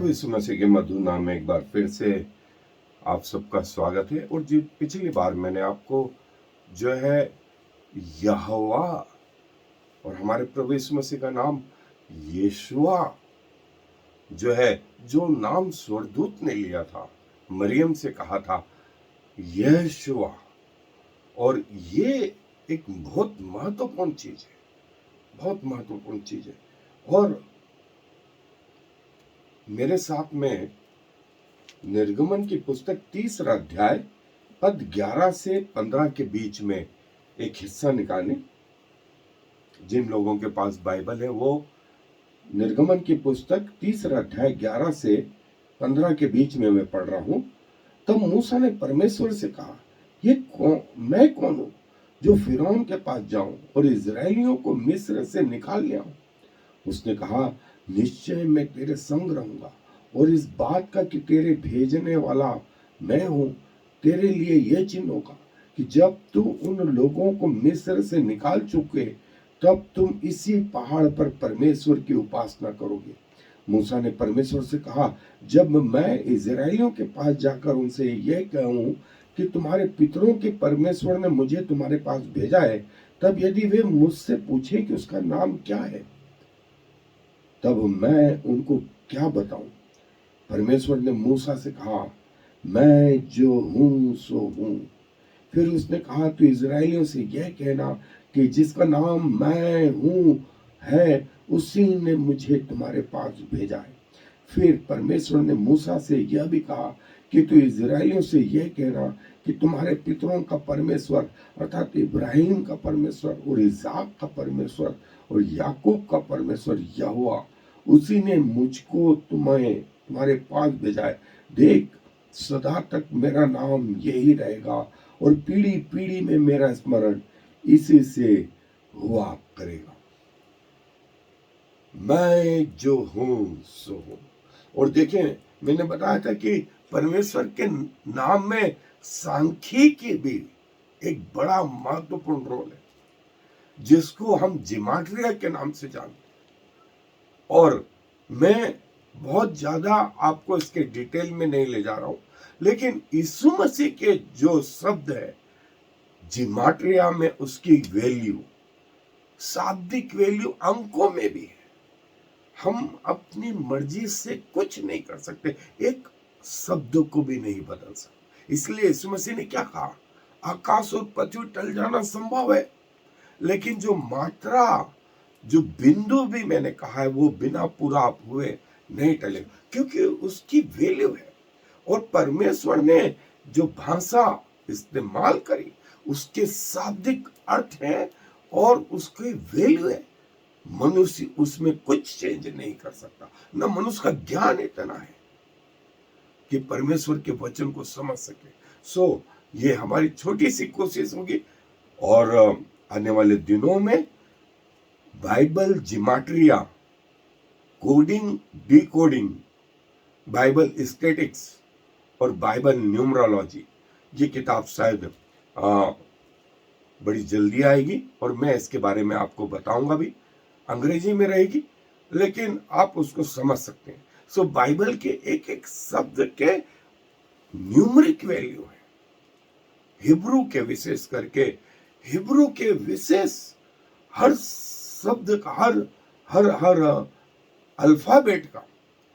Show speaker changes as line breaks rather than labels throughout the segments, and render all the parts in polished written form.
प्रभु यीशु मसीह के मधुर नाम में एक बार फिर से आप सबका स्वागत है। और जी पिछली बार मैंने आपको जो है यहोवा और हमारे प्रभु यीशु मसीह का नाम यीशुआ जो है, जो नाम स्वर्गदूत ने लिया था, मरियम से कहा था यहोशुआ, और ये एक बहुत महत्वपूर्ण चीज है, बहुत महत्वपूर्ण चीज है। और मेरे साथ में निर्गमन की पुस्तक 3 अध्याय पद 11 से 15 के बीच में एक हिस्सा निकालें। जिन लोगों के पास बाइबल है वो निर्गमन की पुस्तक 3 अध्याय 11 से 15 के बीच में मैं पढ़ रहा हूं। तब मूसा ने परमेश्वर से कहा, मैं कौन हूं जो फिरौन के पास जाऊं और इजरायलियों को मिस्र से निकाल ले आऊं। उसने कहा, निश्चय मैं तेरे संग रहूंगा और इस बात का कि तेरे भेजने वाला मैं हूं तेरे लिए यह चिन्ह होगा कि जब तू उन लोगों को मिस्र से निकाल चुके तब तुम इसी पहाड़ पर परमेश्वर की उपासना करोगे। मूसा ने परमेश्वर से कहा, जब मैं इजरायलियों के पास जाकर उनसे यह कहूं कि तुम्हारे पितरों के परमेश्वर ने मुझे तुम्हारे पास भेजा है, तब यदि वे मुझसे पूछे कि उसका नाम क्या है, तब मैं उनको क्या बताऊं। परमेश्वर ने मूसा से कहा, मैं जो हूं सो हूं। फिर उसने कहा, तू इजरायलियों से यह कहना कि जिसका नाम मैं हूं है, उसी ने मुझे तुम्हारे पास भेजा है। फिर परमेश्वर ने मूसा से यह भी कहा कि तू इजरायलियों से यह कहना कि तुम्हारे पितरों का परमेश्वर अर्थात इब्राहिम का परमेश्वर और इसहाक का परमेश्वर और याकूब का परमेश्वर यहोवा, उसी ने मुझको तुम्हारे पास भेजा है। देख, सदा तक मेरा नाम यही रहेगा और पीढ़ी पीढ़ी में मेरा स्मरण इसी से हुआ करेगा। मैं जो हूं सो हूं। और देखें, मैंने बताया था कि परमेश्वर के नाम में सांख्यिकी भी एक बड़ा महत्वपूर्ण रोल है, जिसको हम जिमाट्रिया के नाम से जानते हैं। और मैं बहुत ज्यादा आपको इसके डिटेल में नहीं ले जा रहा हूं, लेकिन यीशु मसीह के जो शब्द है जिमाट्रिया में, उसकी वैल्यू, शाब्दिक वैल्यू अंकों में भी है। हम अपनी मर्जी से कुछ नहीं कर सकते, एक शब्द को भी नहीं बदल सकते। इसलिए यीशु मसीह ने क्या कहा, आकाश और पृथ्वी टल जाना संभव है, लेकिन जो मात्रा, जो बिंदु भी मैंने कहा है, वो बिना पूरा हुए नहीं टलेगा, क्योंकि उसकी वैल्यू है। और परमेश्वर ने जो भाषा इस्तेमाल करी उसके शाब्दिक अर्थ है और उसकी वैल्यू है। मनुष्य उसमें कुछ चेंज नहीं कर सकता, न मनुष्य का ज्ञान इतना है कि परमेश्वर के वचन को समझ सके। सो ये हमारी छोटी सी कोशिश होगी, और आने वाले दिनों में Bible gematria, coding, decoding, Bible statics और बाइबल न्यूमरोलॉजी, ये किताब शायद बड़ी जल्दी आएगी और मैं इसके बारे में आपको बताऊंगा भी। अंग्रेजी में रहेगी, लेकिन आप उसको समझ सकते हैं। सो बाइबल के एक एक शब्द के न्यूमरिक वैल्यू है। हिब्रू के विशेष करके, हिब्रू के विशेष हर शब्द का, हर हर अल्फाबेट का,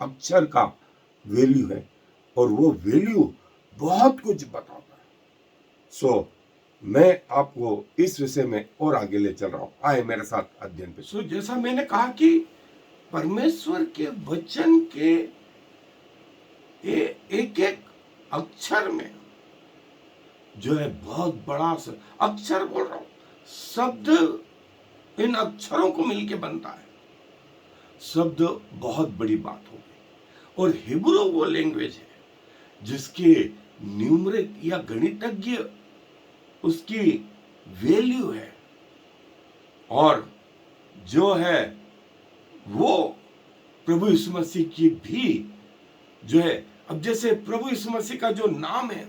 अक्षर का वैल्यू है, और वो वैल्यू बहुत कुछ बताता है। सो मैं आपको इस विषय में और आगे ले चल रहा हूं, आए मेरे साथ अध्ययन पे। सो जैसा मैंने कहा कि परमेश्वर के वचन के एक एक अक्षर में जो है बहुत बड़ा अक्षर बोल रहा हूं, शब्द इन अक्षरों को मिलके बनता है। शब्द बहुत बड़ी बात हो गई। और हिब्रू वो लैंग्वेज है जिसके न्यूमरिक या गणितज्ञ उसकी वैल्यू है, और जो है वो प्रभु यीशु मसीह की भी जो है। अब जैसे प्रभु यीशु मसीह का जो नाम है,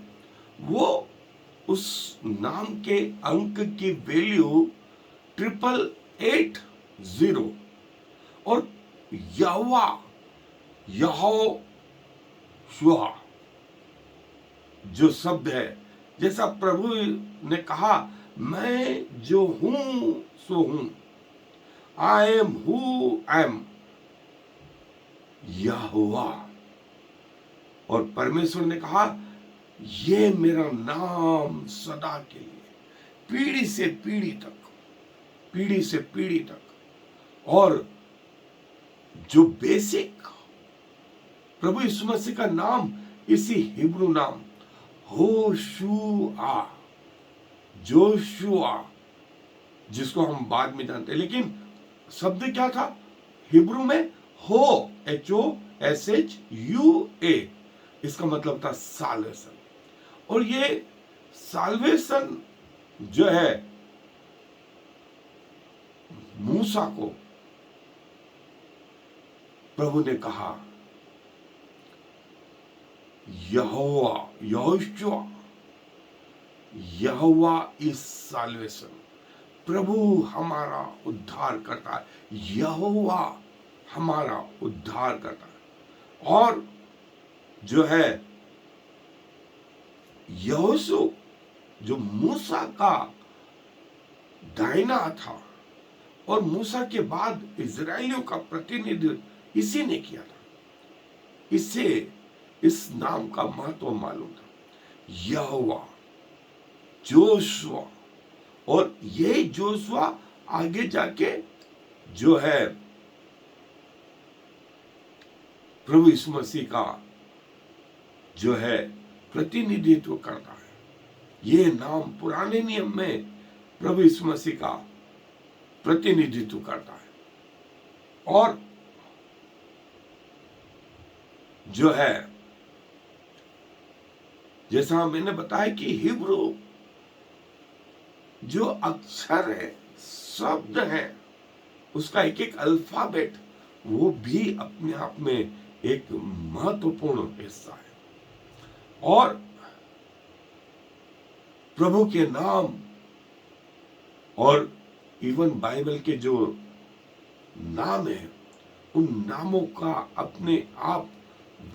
वो उस नाम के अंक की वैल्यू 888 और यहोवा, शुआ जो शब्द है, जैसा प्रभु ने कहा, मैं जो हूं सो हूं, I am who I am, Jehovah. और परमेश्वर ने कहा, ये मेरा नाम सदा के लिए, पीढ़ी से पीढ़ी तक, पीढ़ी से पीढ़ी तक। और जो बेसिक प्रभु यीशु मसीह का नाम, इसी हिब्रू नाम होशुआ, जोशुआ, जिसको हम बाद में जानते हैं, लेकिन शब्द क्या था हिब्रू में? हो, HOSHUA, इसका मतलब था साल्वेशन। और ये साल्वेशन जो है, मूसा को प्रभु ने कहा, यहोवा, यहोशुआ, यहोवा इज साल्वेशन, प्रभु हमारा उद्धार करता है, यहोवा हमारा उद्धार करता है। और जो है यहोशू, जो मूसा का दाहिना था, और मूसा के बाद इजराइलियों का प्रतिनिधित्व इसी ने किया था, इससे इस नाम का महत्व मालूम था, यहोवा, जोशुआ। और ये जोशुआ आगे जाके जो है प्रभु यीशु मसीह का जो है प्रतिनिधित्व करता है। ये नाम पुराने नियम में प्रभु यीशु मसीह का प्रतिनिधित्व करता है। और जो है, जैसा मैंने बताया कि हिब्रू जो अक्षर है, शब्द है, उसका एक एक अल्फाबेट, वो भी अपने आप में एक महत्वपूर्ण हिस्सा है। और प्रभु के नाम और इवन बाइबल के जो नाम है, उन नामों का अपने आप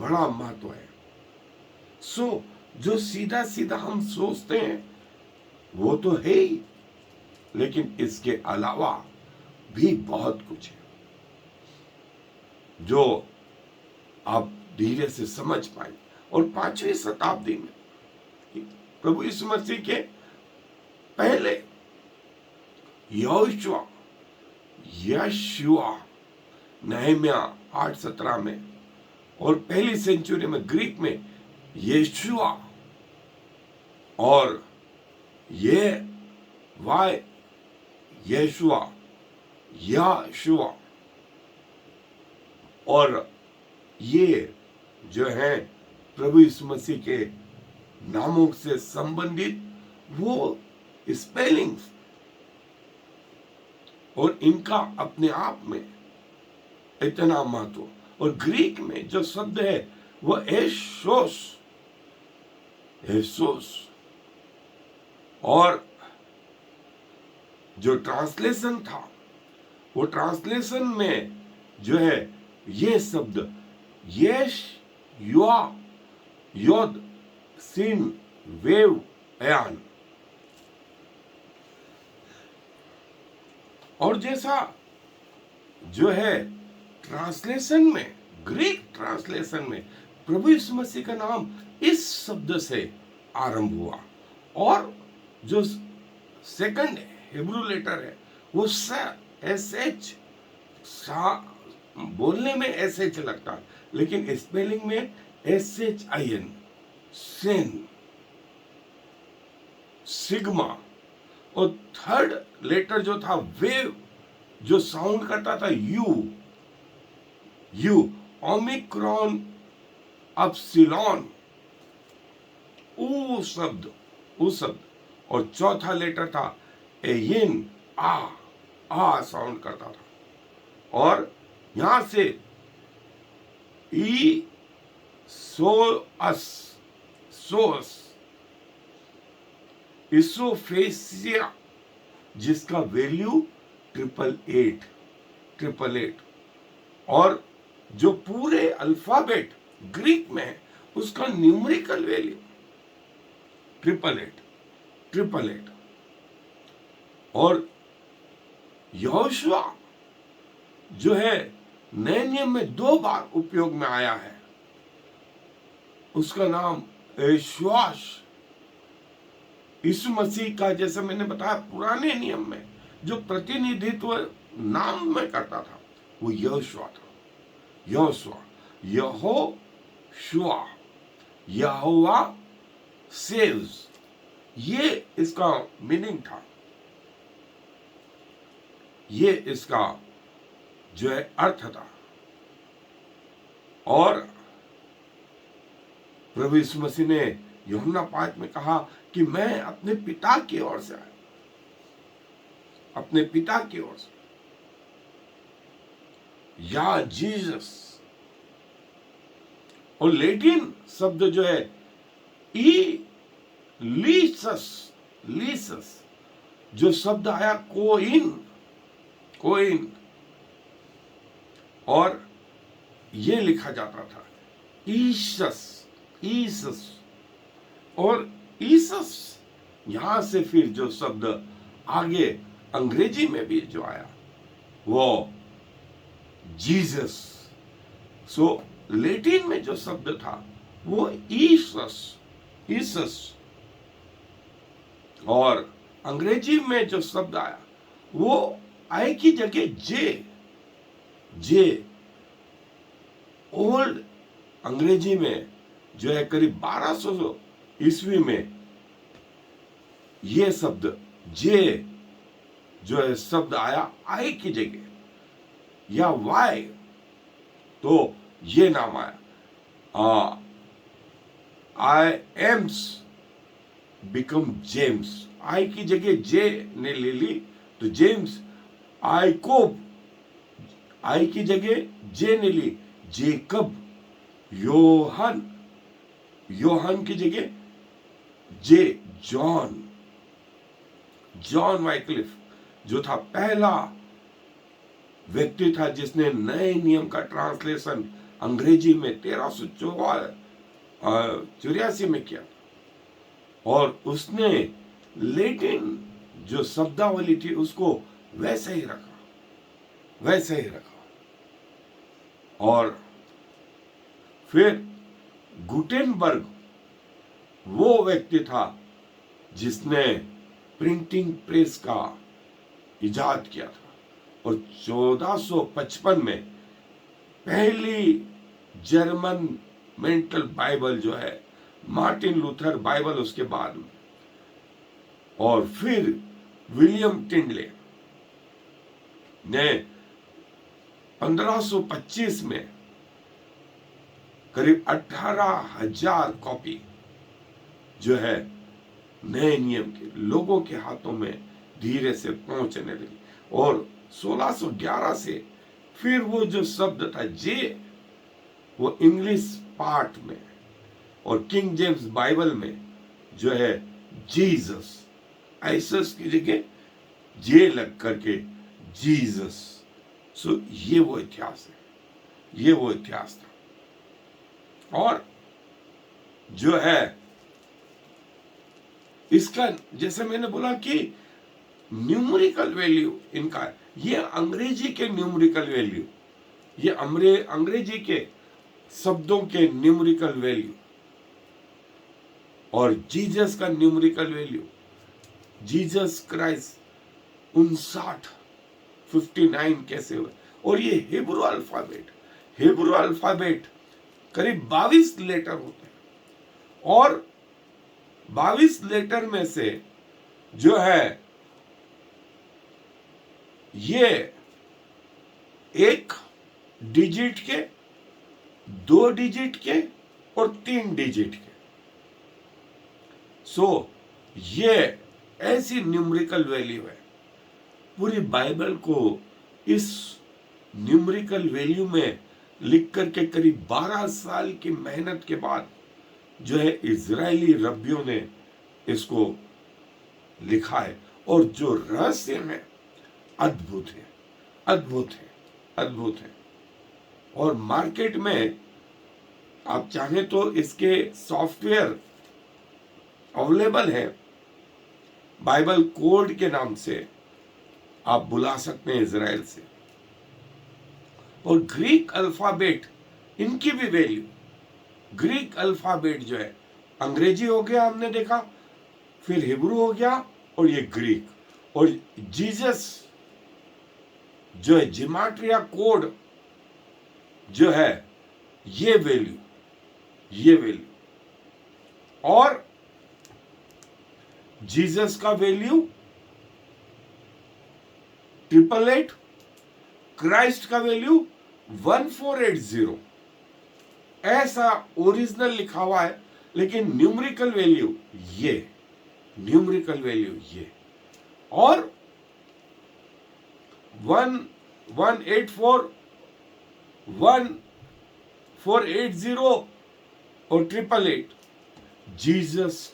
बड़ा महत्व है। सो जो सीधा सीधा हम सोचते हैं वो तो है ही, लेकिन इसके अलावा भी बहुत कुछ है जो आप धीरे से समझ पाएंगे। और 5वीं शताब्दी में प्रभु यीशु मसीह के पहले यहोशुआ, यशुआ, नहम्या 8:17 में, और पहली सेंचुरी में ग्रीक में यशुआ, और ये वाय यशुआ, याशुआ, और ये जो है प्रभु यीशु मसीह के नामों से संबंधित वो स्पेलिंग्स, और इनका अपने आप में इतना महत्व। और ग्रीक में जो शब्द है वो एसोस, एसोस, और जो ट्रांसलेशन था, वो ट्रांसलेशन में जो है ये शब्द यश, युआ, योद, सिन, वेव, अयान। और जैसा जो है ट्रांसलेशन में, ग्रीक ट्रांसलेशन में प्रभु यीशु मसीह का नाम इस शब्द से आरंभ हुआ, और जो सेकंड हिब्रू लेटर है वो SH, बोलने में SH लगता है, लेकिन स्पेलिंग में SHIN, सेन, सिग्मा। और थर्ड लेटर जो था वेव, जो साउंड करता था यू, ओमिक्रॉन, अपसिलॉन, ऊ शब्द। और चौथा लेटर था एयन, आ साउंड करता था। और यहां से ई सोस, इसोफेसिया, जिसका वैल्यू 888, और जो पूरे अल्फाबेट ग्रीक में है उसका न्यूमेरिकल वैल्यू 888 और यहोशुआ जो है नए नियम में 2 बार उपयोग में आया है, उसका नाम यहोश। यीशु मसीह का, जैसे मैंने बताया, पुराने नियम में जो प्रतिनिधित्व नाम में करता था वो यहोशुआ था। यहोशुआ, यहोवा सेव्स, ये इसका मीनिंग था, ये इसका जो है अर्थ था। और प्रभु यीशु मसीह ने यूहन्ना 5 में कहा कि मैं अपने पिता की ओर से आया, अपने पिता की ओर से, या जीसस। और लैटिन शब्द जो है लीसस, जो शब्द आया कोइन, और ये लिखा जाता था ईसस, और ईसस यहां से फिर जो शब्द आगे अंग्रेजी में भी जो आया वो जीसस। सो लैटिन में जो शब्द था वो ईसस, और अंग्रेजी में जो शब्द आया वो आई की जगह जे। ओल्ड अंग्रेजी में जो है करीब 1200 ईस्वी में ये शब्द जे जो है शब्द आया आई की जगह, या वाई, तो ये नाम आया आई एम्स बिकम जेम्स। आई की जगह जे ने ले ली तो जेम्स। आइकोब, आई की जगह जे ने ली जेकब। योहन की जगह जे जॉन वाइक्लिफ जो था पहला व्यक्ति था जिसने नए नियम का ट्रांसलेशन अंग्रेजी में 1384 में किया, और उसने लैटिन जो शब्दावली थी उसको वैसे ही रखा। और फिर गुटेनबर्ग वो व्यक्ति था जिसने प्रिंटिंग प्रेस का इजाद किया था, और 1455 में पहली जर्मन मेंटल बाइबल जो है मार्टिन लूथर बाइबल उसके बाद में, और फिर विलियम टिंडले ने 1525 में करीब 18,000 कॉपी जो है नए नियम के लोगों के हाथों में धीरे से पहुंचने लगी, और 1611 से फिर वो जो शब्द था जे वो इंग्लिश पार्ट में और किंग जेम्स बाइबल में जो है जीसस, आइसस की जगह जे लग करके जीसस। सो ये वो इतिहास है, ये वो इतिहास था। और जो है इसका, जैसे मैंने बोला कि न्यूमेरिकल वैल्यू इनका, ये अंग्रेजी के न्यूमेरिकल वैल्यू, ये अंग्रेजी के शब्दों के न्यूमेरिकल वैल्यू, और जीसस का न्यूमेरिकल वैल्यू, जीसस क्राइस्ट 59 कैसे हुए। और ये हिब्रू अल्फाबेट करीब 22 लेटर होते हैं, और 22 लेटर में से जो है ये 1 डिजिट के, 2 डिजिट के और 3 डिजिट के। सो ये ऐसी न्यूमेरिकल वैल्यू है। पूरी बाइबल को इस न्यूमेरिकल वैल्यू में लिख करके करीब 12 साल की मेहनत के बाद जो है इजरायली रब्बियों ने इसको लिखा है, और जो रहस्य है अद्भुत है। और मार्केट में आप चाहें तो इसके सॉफ्टवेयर अवेलेबल है, बाइबल कोड के नाम से आप बुला सकते हैं इजराइल से। और ग्रीक अल्फाबेट, इनकी भी वैल्यू, ग्रीक अल्फाबेट जो है, अंग्रेजी हो गया हमने देखा, फिर हिब्रू हो गया, और ये ग्रीक, और जीसस जो है जिमाट्रिया कोड जो है, ये वैल्यू, और जीसस का वैल्यू 888, क्राइस्ट का वैल्यू 1480, ऐसा ओरिजिनल लिखा हुआ है, लेकिन न्यूमेरिकल वैल्यू ये, और 1184, 1480 और 888, जीसस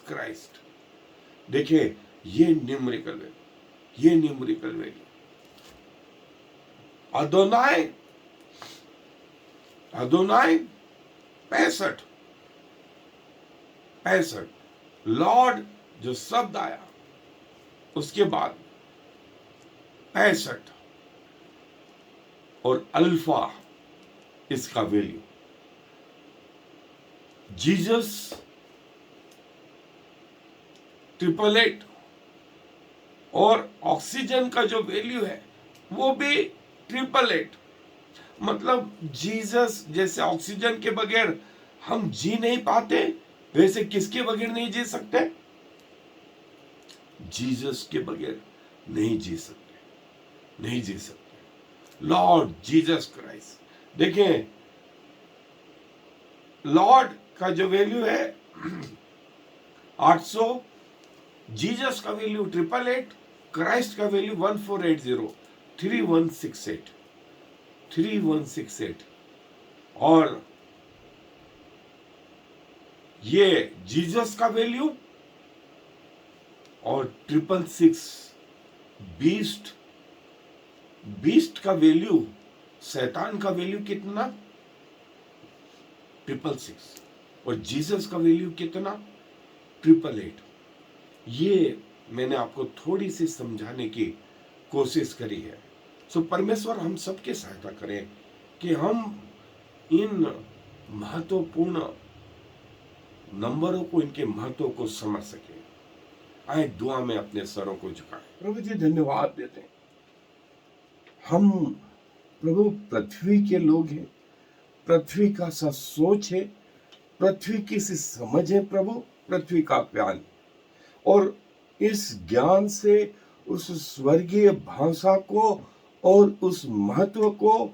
क्राइस्ट। देखिए ये न्यूमेरिकल वैल्यू, अदोनाई 65, लॉर्ड जो शब्द आया उसके बाद 65, और अल्फा इसका वैल्यू, जीसस 888, और ऑक्सीजन का जो वैल्यू है वो भी 888। मतलब जीसस जैसे ऑक्सीजन के बगैर हम जी नहीं पाते, वैसे किसके बगैर नहीं जी सकते? जीसस के बगैर नहीं जी सकते। Lord Jesus Christ. देखें, लॉर्ड का जो वैल्यू है 800, जीसस का वैल्यू 888, क्राइस्ट का वैल्यू 1480, 3168, और ये जीसस का वैल्यू, और 666 बीस्ट का वैल्यू, शैतान का वैल्यू कितना? 666, और जीसस का वैल्यू कितना? 888। ये मैंने आपको थोड़ी सी समझाने की कोशिश करी है। सो परमेश्वर हम सबके सहायता करें कि हम इन महत्वपूर्ण नंबरों को, इनके महत्व को समझ सके। आए दुआ में अपने सरों को झुकाएं। प्रभु जी धन्यवाद देते हैं। हम प्रभु पृथ्वी के लोग हैं, पृथ्वी का सा सोच है, पृथ्वी की सी समझ है प्रभु, पृथ्वी का ज्ञान, और इस ज्ञान से उस स्वर्गीय भाषा को और उस महत्व को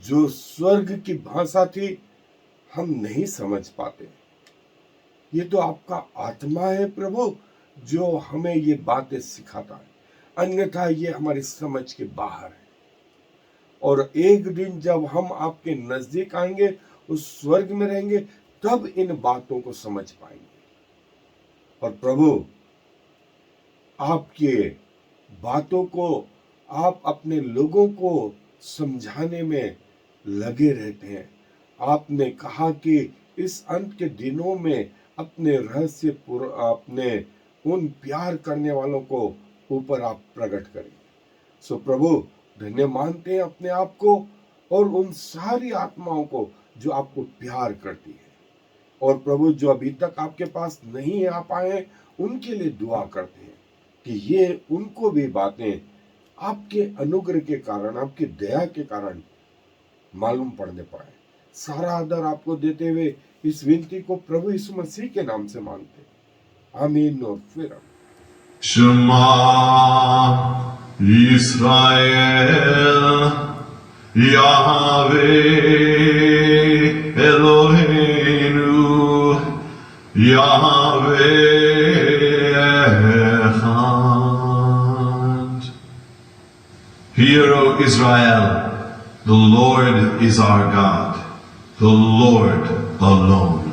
जो स्वर्ग की भाषा थी हम नहीं समझ पाते। ये तो आपका आत्मा है प्रभु जो हमें ये बातें सिखाता है, अन्यथा ये हमारी समझ के बाहर है। और एक दिन जब हम आपके नजदीक आएंगे, उस स्वर्ग में रहेंगे, तब इन बातों को समझ पाएंगे। और प्रभु आपके बातों को आप अपने लोगों को समझाने में लगे रहते हैं। आपने कहा कि इस अंत के दिनों में अपने रहस्य अपने उन प्यार करने वालों को ऊपर आप प्रकट करेंगे। सो प्रभु धन्य मानते हैं अपने आप को और उन सारी आत्माओं को जो आपको प्यार करती है। और प्रभु जो अभी तक आपके पास नहीं आ पाए, उनके लिए दुआ करते हैं कि ये उनको भी बातें आपके अनुग्रह के कारण, आपकी दया के कारण मालूम पड़ने पाए। सारा आदर आपको देते हुए इस विनती को प्रभु यीशु मसीह के नाम से मांगते हैं, आमीन। और फिर
शमा इस्राएल यावे एलोहेनु यावे echad. Hear, O Israel, the Lord is our God, the Lord alone.